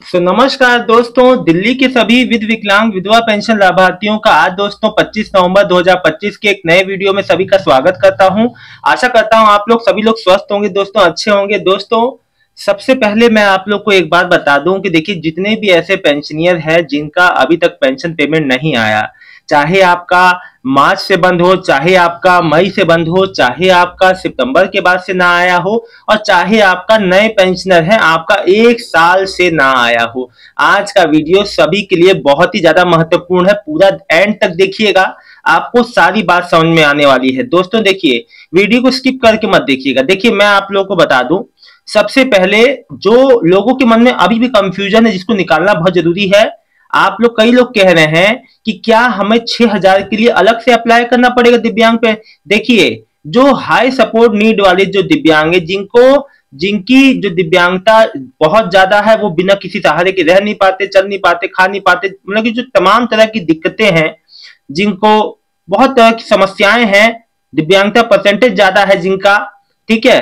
नमस्कार दोस्तों, दिल्ली के सभी विकलांग विधवा पेंशन लाभार्थियों का आज दोस्तों 25 नवंबर 2025 के एक नए वीडियो में सभी का स्वागत करता हूं। आशा करता हूं आप लोग सभी लोग स्वस्थ होंगे दोस्तों, अच्छे होंगे दोस्तों। सबसे पहले मैं आप लोग को एक बात बता दूं कि देखिए, जितने भी ऐसे पेंशनियर हैं जिनका अभी तक पेंशन पेमेंट नहीं आया, चाहे आपका मार्च से बंद हो, चाहे आपका मई से बंद हो, चाहे आपका सितंबर के बाद से ना आया हो, और चाहे आपका नए पेंशनर है आपका 1 साल से ना आया हो, आज का वीडियो सभी के लिए बहुत ही ज्यादा महत्वपूर्ण है। पूरा एंड तक देखिएगा, आपको सारी बात समझ में आने वाली है दोस्तों। देखिए, वीडियो को स्किप करके मत देखिएगा। देखिए, मैं आप लोगों को बता दूं, सबसे पहले जो लोगों के मन में अभी भी कंफ्यूजन है जिसको निकालना बहुत जरूरी है। आप लोग, कई लोग कह रहे हैं कि क्या हमें 6,000 के लिए अलग से अप्लाई करना पड़ेगा दिव्यांग पे। देखिए, जो हाई सपोर्ट नीड वाले जो दिव्यांग है, जिनकी जो दिव्यांगता बहुत ज्यादा है, वो बिना किसी सहारे के रह नहीं पाते, चल नहीं पाते, खा नहीं पाते, मतलब कि जो तमाम तरह की दिक्कतें हैं, जिनको बहुत तरह की समस्याएं हैं, दिव्यांगता परसेंटेज ज्यादा है जिनका, ठीक है,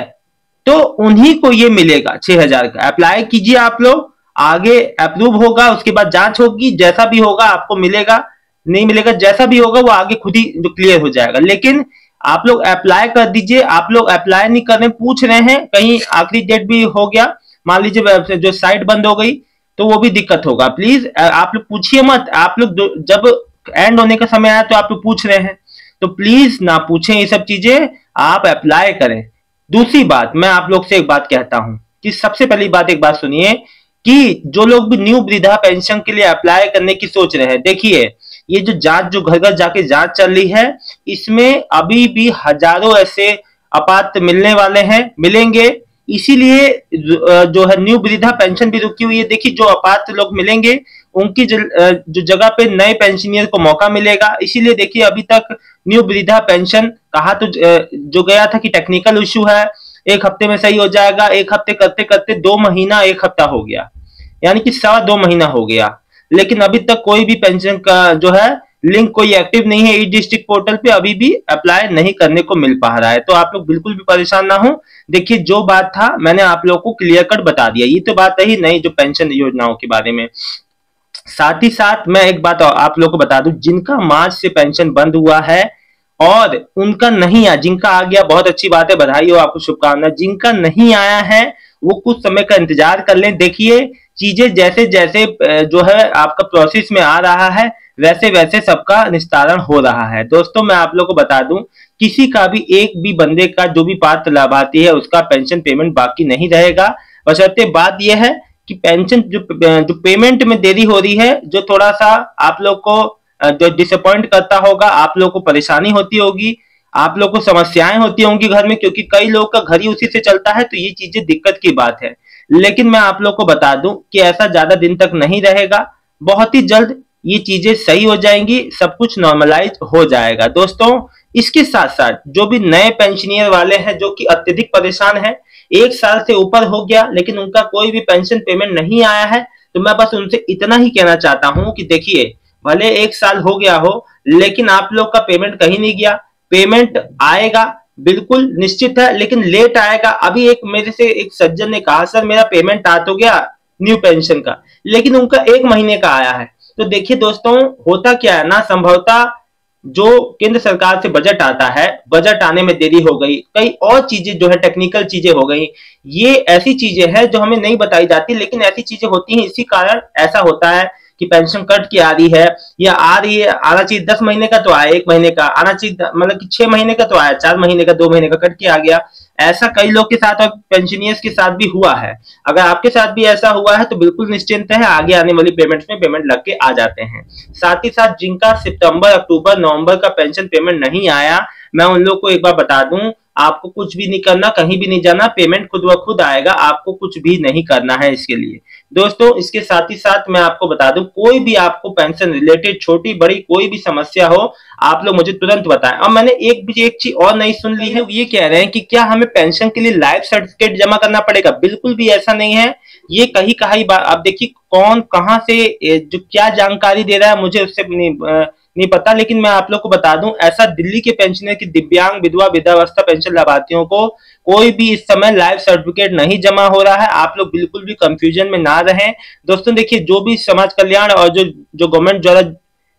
तो उन्हीं को ये मिलेगा 6,000 का। अप्लाई कीजिए आप लोग, आगे अप्रूव होगा, उसके बाद जांच होगी, जैसा भी होगा आपको मिलेगा, नहीं मिलेगा, जैसा भी होगा वो आगे खुद ही जो क्लियर हो जाएगा। लेकिन आप लोग अप्लाई कर दीजिए। आप लोग अप्लाई नहीं कर रहे, पूछ रहे हैं, कहीं आखिरी डेट भी हो गया, मान लीजिए जो साइट बंद हो गई, तो वो भी दिक्कत होगा। प्लीज आप लोग पूछिए मत। आप लोग जब एंड होने का समय आया तो आप लोग पूछ रहे हैं, तो प्लीज ना पूछें ये सब चीजें, आप अप्लाई करें। दूसरी बात, मैं आप लोग से एक बात कहता हूं कि सबसे पहली बात, एक बात सुनिए कि जो लोग भी न्यू वृद्धा पेंशन के लिए अप्लाई करने की सोच रहे हैं, देखिए, ये जो जांच, जो घर घर जाके जांच चल रही है, इसमें अभी भी हजारों ऐसे अपात्र मिलने वाले हैं, मिलेंगे। इसीलिए जो है न्यू वृद्धा पेंशन भी रुकी हुई है। देखिए, जो अपात्र लोग मिलेंगे उनकी जो जगह पे नए पेंशनियर को मौका मिलेगा। इसीलिए देखिए, अभी तक न्यू वृद्धा पेंशन कहा तो जो गया था कि टेक्निकल इश्यू है, 1 हफ्ते में सही हो जाएगा, 1 हफ्ते करते करते 2 महीना 1 हफ्ता हो गया, यानी कि 2.25 महीना हो गया। लेकिन अभी तक कोई भी पेंशन का जो है लिंक कोई एक्टिव नहीं है। ई डिस्ट्रिक्ट पोर्टल पे अभी भी अप्लाई नहीं करने को मिल पा रहा है, तो आप लोग बिल्कुल भी परेशान ना हो। देखिए, जो बात था मैंने आप लोगों को क्लियर कट बता दिया। ये तो बात रही नई जो पेंशन योजनाओं के बारे में। साथ ही साथ मैं एक बात और आप लोगों को बता दूं, जिनका मार्च से पेंशन बंद हुआ है और उनका नहीं आया, जिनका आ गया बहुत अच्छी बात है, बधाई हो आपको, शुभकामनाएं। जिनका नहीं आया है वो कुछ समय का इंतजार कर लें। देखिए, चीजें जैसे जैसे जो है आपका प्रोसेस में आ रहा है, वैसे वैसे सबका निस्तारण हो रहा है। दोस्तों, मैं आप लोग को बता दूं, किसी का भी, एक भी बंदे का, जो भी पात्र लाभार्थी है, उसका पेंशन पेमेंट बाकी नहीं रहेगा। बशर्ते बात यह है कि पेंशन जो पेमेंट में देरी हो रही है, जो थोड़ा सा आप लोग को जो डिसअपॉइंट करता होगा, आप लोग को परेशानी होती होगी, आप लोग को समस्याएं होती होंगी घर में, क्योंकि कई लोग का घर ही उसी से चलता है, तो ये चीजें दिक्कत की बात है। लेकिन मैं आप लोग को बता दूं कि ऐसा ज्यादा दिन तक नहीं रहेगा, बहुत ही जल्द ये चीजें सही हो जाएंगी, सब कुछ नॉर्मलाइज हो जाएगा दोस्तों। इसके साथ साथ जो भी नए पेंशनियर वाले हैं जो कि अत्यधिक परेशान है, 1 साल से ऊपर हो गया लेकिन उनका कोई भी पेंशन पेमेंट नहीं आया है, तो मैं बस उनसे इतना ही कहना चाहता हूं कि देखिए, भले 1 साल हो गया हो, लेकिन आप लोग का पेमेंट कहीं नहीं गया। पेमेंट आएगा, बिल्कुल निश्चित है, लेकिन लेट आएगा। अभी एक मेरे से एक सज्जन ने कहा, सर मेरा पेमेंट आ तो गया न्यू पेंशन का, लेकिन उनका 1 महीने का आया है। तो देखिए दोस्तों, होता क्या है ना, संभवतः जो केंद्र सरकार से बजट आता है, बजट आने में देरी हो गई, कई और चीजें जो है टेक्निकल चीजें हो गई। ये ऐसी चीजें हैं जो हमें नहीं बताई जाती, लेकिन ऐसी चीजें होती हैं, इसी कारण ऐसा होता है कि पेंशन कट की आ रही है, या आ रही है, आना चाहिए 10 महीने का तो आया 1 महीने का, आना चाहिए मतलब कि 6 महीने का तो आया 4 महीने का, 2 महीने का कट के आ गया। ऐसा कई लोग के साथ और पेंशनियर्स के साथ भी हुआ है। अगर आपके साथ भी ऐसा हुआ है तो बिल्कुल निश्चिंत है, आगे आने वाली पेमेंट्स में पेमेंट लग के आ जाते हैं। साथ ही साथ जिनका सितंबर, अक्टूबर, नवंबर का पेंशन पेमेंट नहीं आया, मैं उन लोग को एक बार बता दूं, आपको कुछ भी नहीं करना, कहीं भी नहीं जाना, पेमेंट खुद ब खुद आएगा, आपको कुछ भी नहीं करना है इसके लिए दोस्तों। इसके साथ ही साथ मैं आपको बता दूं, कोई भी आपको पेंशन रिलेटेड छोटी बड़ी कोई भी समस्या हो, आप लोग मुझे तुरंत बताएं। और मैंने एक चीज और नई सुन ली है, ये कह रहे हैं कि क्या हमें पेंशन के लिए लाइफ सर्टिफिकेट जमा करना पड़ेगा। बिल्कुल भी ऐसा नहीं है, ये कहीं बात। आप देखिए, कौन कहां से जो क्या जानकारी दे रहा है, मुझे उससे नहीं पता, लेकिन मैं आप लोग को बता दूं, ऐसा दिल्ली के पेंशनर की दिव्यांग विधवा वृद्धावस्था पेंशन लाभार्थियों को कोई भी इस समय लाइफ सर्टिफिकेट नहीं जमा हो रहा है। आप लोग बिल्कुल भी कंफ्यूजन में ना रहें। दोस्तों देखिए, जो भी समाज कल्याण और जो गवर्नमेंट द्वारा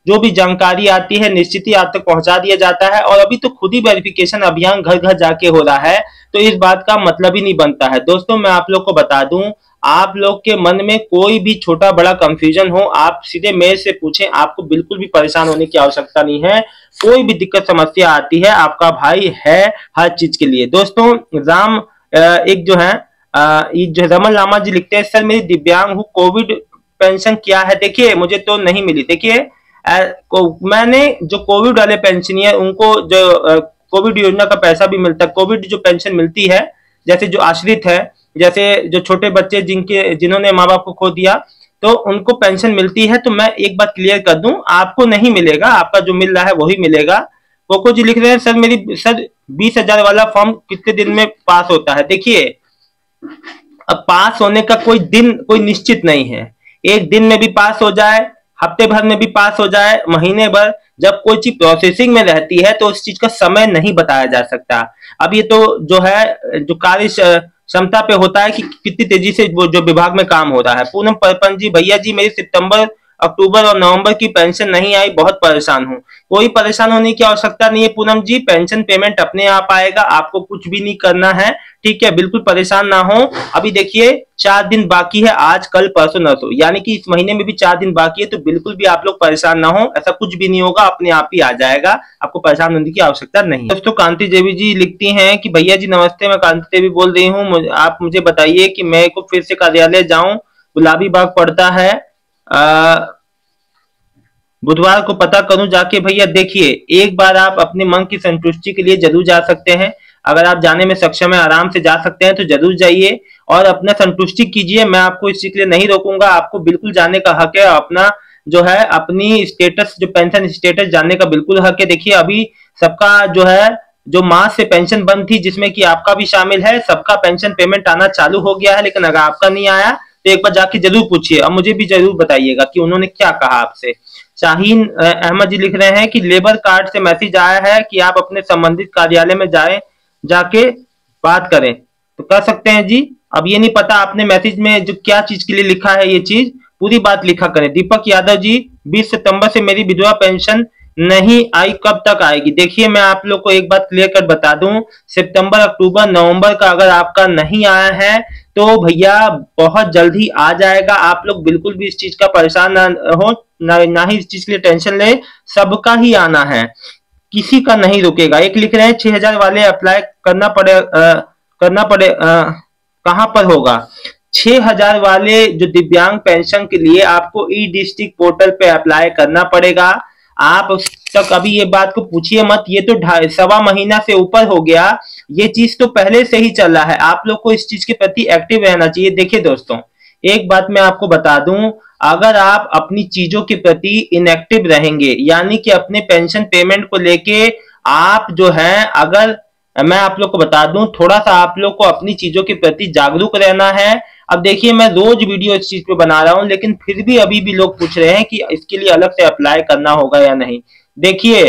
जो भी जानकारी आती है निश्चित ही आप तक पहुंचा दिया जाता है। और अभी तो खुद ही वेरिफिकेशन अभियान घर घर जाके हो रहा है, तो इस बात का मतलब ही नहीं बनता है। दोस्तों मैं आप लोग को बता दूं, आप लोग के मन में कोई भी छोटा बड़ा कंफ्यूजन हो, आप सीधे मेरे से पूछें, आपको बिल्कुल भी परेशान होने की आवश्यकता नहीं है। कोई भी दिक्कत समस्या आती है, आपका भाई है हर चीज के लिए। दोस्तों राम एक जो है ये जो रमन लामा जी लिखते हैं, सर मेरी दिव्यांग हूँ, कोविड पेंशन क्या है? देखिए मुझे तो नहीं मिली। देखिए मैंने जो कोविड वाले पेंशन है उनको जो कोविड योजना का पैसा भी मिलता है, कोविड जो पेंशन मिलती है, जैसे जो आश्रित है, जैसे जो छोटे बच्चे जिन्होंने माँ बाप को खो दिया, तो उनको पेंशन मिलती है। तो मैं एक बात क्लियर कर दूं, आपको नहीं मिलेगा, आपका जो मिल रहा है वही मिलेगा। कोको जी लिख रहे हैं, सर 20,000 वाला फॉर्म कितने दिन में पास होता है? देखिए अब पास होने का कोई दिन कोई निश्चित नहीं है, एक दिन में भी पास हो जाए, हफ्ते भर में भी पास हो जाए, महीने भर। जब कोई चीज प्रोसेसिंग में रहती है तो उस चीज का समय नहीं बताया जा सकता। अब ये तो जो है जो कार्य क्षमता पे होता है कि कितनी तेजी से वो जो विभाग में काम हो रहा है। पूनम परपन जी, भैया जी मेरी सितंबर अक्टूबर और नवंबर की पेंशन नहीं आई, बहुत परेशान हूँ। कोई परेशान होने की आवश्यकता नहीं है पूनम जी, पेंशन पेमेंट अपने आप आएगा, आपको कुछ भी नहीं करना है, ठीक है? बिल्कुल परेशान ना हो। अभी देखिए 4 दिन बाकी है, आज कल परसों नरसों, यानी कि इस महीने में भी 4 दिन बाकी है, तो बिल्कुल भी आप लोग परेशान ना हो, ऐसा कुछ भी नहीं होगा, अपने आप ही आ जाएगा, आपको परेशान होने की आवश्यकता नहीं। दोस्तों कांति देवी जी लिखती हैं कि भैया जी नमस्ते, मैं कांति देवी बोल रही हूँ, आप मुझे बताइए कि मैं को फिर से कार्यालय जाऊं, गुलाबी बाग पड़ता है, बुधवार को पता करूं जाके। भैया देखिए, एक बार आप अपने मन की संतुष्टि के लिए जरूर जा सकते हैं, अगर आप जाने में सक्षम है, आराम से जा सकते हैं तो जरूर जाइए और अपना संतुष्टि कीजिए। मैं आपको इस चीज के लिए नहीं रोकूंगा, आपको बिल्कुल जाने का हक है, अपना जो है अपनी स्टेटस जो पेंशन स्टेटस जानने का बिल्कुल हक है। देखिए अभी सबका जो है जो मार्च से पेंशन बंद थी, जिसमें कि आपका भी शामिल है, सबका पेंशन पेमेंट आना चालू हो गया है, लेकिन अगर आपका नहीं आया तो एक बार जाके जरूर पूछिए और मुझे भी जरूर बताइएगा कि उन्होंने क्या कहा आपसे। शाहीन अहमद जी लिख रहे हैं कि लेबर कार्ड से मैसेज आया है कि आप अपने संबंधित कार्यालय में जाके बात करें, तो कर सकते हैं जी। अब ये नहीं पता आपने मैसेज में जो क्या चीज के लिए लिखा है, ये चीज पूरी बात लिखा करें। दीपक यादव जी, 20 सितंबर से मेरी विधवा पेंशन नहीं आई, कब तक आएगी? देखिए मैं आप लोग को एक बात क्लियर कर बता दूं, सितंबर अक्टूबर नवंबर का अगर आपका नहीं आया है तो भैया बहुत जल्दी आ जाएगा। आप लोग बिल्कुल भी इस चीज का परेशान ना हो, ना ही इस चीज के लिए टेंशन ले, सबका ही आना है, किसी का नहीं रुकेगा। एक लिख रहे हैं 6,000 वाले अप्लाई करना पड़े कहां पर होगा? 6,000 वाले जो दिव्यांग पेंशन के लिए आपको ई डिस्ट्रिक्ट पोर्टल पे अप्लाई करना पड़ेगा। आप तक अभी ये बात को पूछिए मत, ये तो 2.25 महीना से ऊपर हो गया, ये चीज तो पहले से ही चल रहा है। आप लोग को इस चीज के प्रति एक्टिव रहना चाहिए। देखिए दोस्तों एक बात मैं आपको बता दूं, अगर आप अपनी चीजों के प्रति इनएक्टिव रहेंगे, यानी कि अपने पेंशन पेमेंट को लेके आप जो है, अगर मैं आप लोग को बता दूं, थोड़ा सा आप लोग को अपनी चीजों के प्रति जागरूक रहना है। अब देखिए मैं रोज वीडियो इस चीज पे बना रहा हूं, लेकिन फिर भी अभी भी लोग पूछ रहे हैं कि इसके लिए अलग से अप्लाई करना होगा या नहीं। देखिए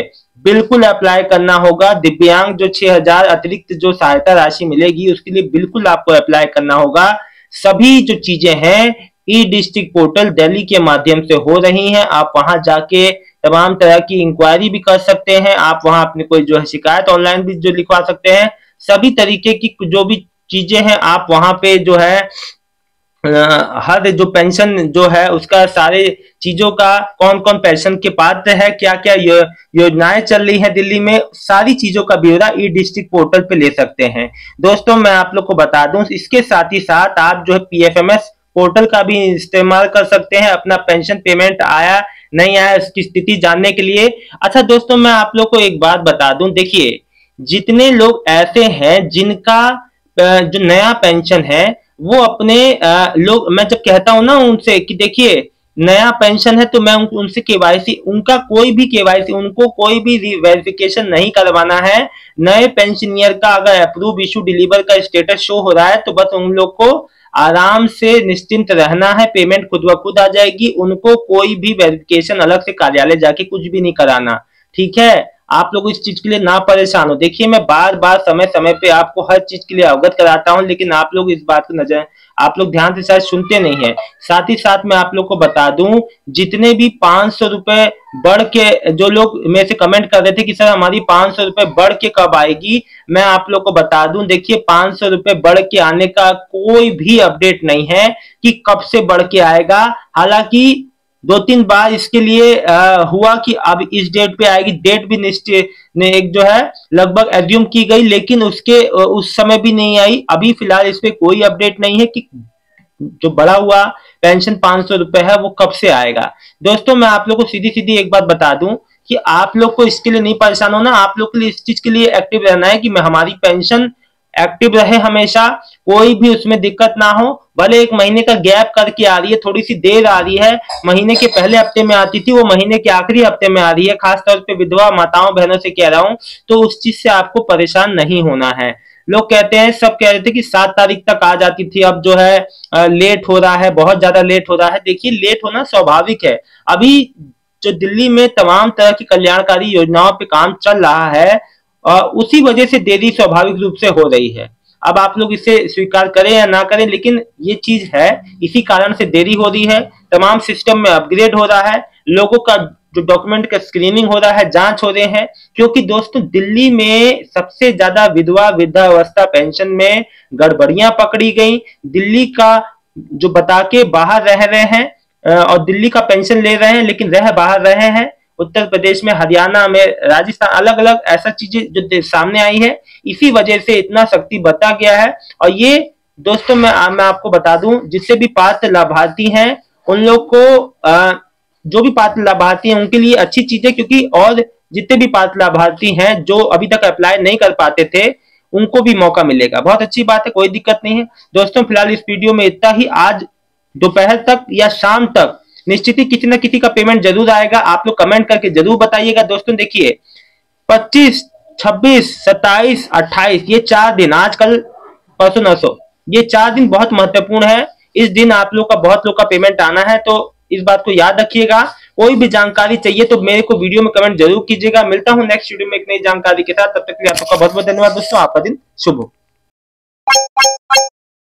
बिल्कुल अप्लाई करना होगा। दिव्यांग जो 6,000 अतिरिक्त जो सहायता राशि मिलेगी उसके लिए बिल्कुल आपको अप्लाई करना होगा। सभी जो चीजें हैं ई डिस्ट्रिक्ट पोर्टल दिल्ली के माध्यम से हो रही हैं, आप वहां जाके तमाम तरह की इंक्वायरी भी कर सकते हैं, आप वहां अपनी कोई जो है शिकायत ऑनलाइन भी जो लिखवा सकते हैं। सभी तरीके की जो भी चीजें हैं आप वहां पे जो है हर जो पेंशन जो है उसका सारे चीजों का कौन कौन पेंशन के पात्र है, क्या क्या योजनाएं चल रही है दिल्ली में, सारी चीजों का ब्यौरा ई डिस्ट्रिक्ट पोर्टल पे ले सकते हैं। दोस्तों मैं आप लोग को बता दूं, इसके साथ ही साथ आप जो है पीएफएमएस पोर्टल का भी इस्तेमाल कर सकते हैं, अपना पेंशन पेमेंट आया नहीं आया इसकी स्थिति जानने के लिए। अच्छा दोस्तों मैं आप लोग को एक बात बता दूं, देखिए जितने लोग ऐसे हैं जिनका जो नया पेंशन है वो अपने लोग, मैं जब कहता हूं ना उनसे कि देखिए नया पेंशन है तो मैं उनसे केवाईसी, उनका कोई भी केवाईसी, उनको कोई भी वेरिफिकेशन नहीं करवाना है। नए पेंशनियर का अगर अप्रूव इशू डिलीवर का स्टेटस शो हो रहा है तो बस उन लोग को आराम से निश्चिंत रहना है, पेमेंट खुद ब खुद आ जाएगी, उनको कोई भी वेरिफिकेशन अलग से कार्यालय जाके कुछ भी नहीं कराना। ठीक है, आप लोग इस चीज के लिए ना परेशान हो। देखिए मैं बार बार समय समय पे आपको हर चीज के लिए अवगत कराता हूं, लेकिन आप लोग इस बात को नजर, आप लोग ध्यान से शायद सुनते नहीं है। साथ ही साथ मैं आप लोग को बता दूं, जितने भी 500 रुपए बढ़ के, जो लोग मेरे से कमेंट कर रहे थे कि सर हमारी 500 रुपए बढ़ के कब आएगी, मैं आप लोग को बता दूं, देखिए 500 रुपए बढ़ के आने का कोई भी अपडेट नहीं है कि कब से बढ़ के आएगा। हालांकि 2-3 बार इसके लिए हुआ कि अब इस डेट पे आएगी, डेट भी निश्चित ने एक जो है लगभग एज्यूम की गई, लेकिन उसके उस समय भी नहीं आई। अभी फिलहाल इस पे कोई अपडेट नहीं है कि जो बढ़ा हुआ पेंशन 500 रुपए है वो कब से आएगा। दोस्तों मैं आप लोग को सीधी सीधी एक बात बता दूं कि आप लोग को इसके लिए नहीं परेशान होना, आप लोग के लिए इस चीज के लिए एक्टिव रहना है कि मैं हमारी पेंशन एक्टिव रहे हमेशा, कोई भी उसमें दिक्कत ना हो। भले 1 महीने का गैप करके आ रही है, थोड़ी सी देर आ रही है, महीने के पहले हफ्ते में आती थी, वो महीने के आखिरी हफ्ते में आ रही है, खासतौर पे विधवा माताओं बहनों से कह रहा हूं, तो उस चीज से आपको परेशान नहीं होना है। लोग कहते हैं, सब कह रहे थे कि 7 तारीख तक आ जाती थी, अब जो है लेट हो रहा है, बहुत ज्यादा लेट हो रहा है। देखिए लेट होना स्वाभाविक है, अभी जो दिल्ली में तमाम तरह की कल्याणकारी योजनाओं पे काम चल रहा है, उसी वजह से देरी स्वाभाविक रूप से हो रही है। अब आप लोग इसे स्वीकार करें या ना करें, लेकिन ये चीज है, इसी कारण से देरी हो रही है। तमाम सिस्टम में अपग्रेड हो रहा है, लोगों का जो डॉक्यूमेंट का स्क्रीनिंग हो रहा है, जांच हो रहे हैं, क्योंकि दोस्तों दिल्ली में सबसे ज्यादा विधवा वृद्धावस्था पेंशन में गड़बड़ियां पकड़ी गई। दिल्ली का जो बता के बाहर रह रहे हैं और दिल्ली का पेंशन ले रहे हैं, लेकिन रह बाहर रहे हैं। उत्तर प्रदेश में, हरियाणा में, राजस्थान, अलग अलग ऐसा चीजें जो सामने आई है, इसी वजह से इतना सख्ती बरता गया है। और ये दोस्तों मैं आपको बता दूं, जिससे भी पात्र लाभार्थी हैं उन लोग को जो भी पात्र लाभार्थी हैं उनके लिए अच्छी चीज है, क्योंकि और जितने भी पात्र लाभार्थी हैं जो अभी तक अप्लाई नहीं कर पाते थे उनको भी मौका मिलेगा। बहुत अच्छी बात है, कोई दिक्कत नहीं है। दोस्तों फिलहाल इस वीडियो में इतना ही। आज दोपहर तक या शाम तक निश्चित ही किसी न किसी का पेमेंट जरूर आएगा, आप लोग कमेंट करके जरूर बताइएगा। दोस्तों देखिए 25, 26, 27, 28 ये 4 दिन, आज कल परसों नरसों, ये 4 दिन बहुत महत्वपूर्ण है। इस दिन आप लोग का, बहुत लोग का पेमेंट आना है, तो इस बात को याद रखिएगा। कोई भी जानकारी चाहिए तो मेरे को वीडियो में कमेंट जरूर कीजिएगा। मिलता हूं नेक्स्ट वीडियो में एक नई जानकारी के साथ, तब तक के लिए आप लोग का बहुत बहुत धन्यवाद दोस्तों, आपका दिन शुभ हो।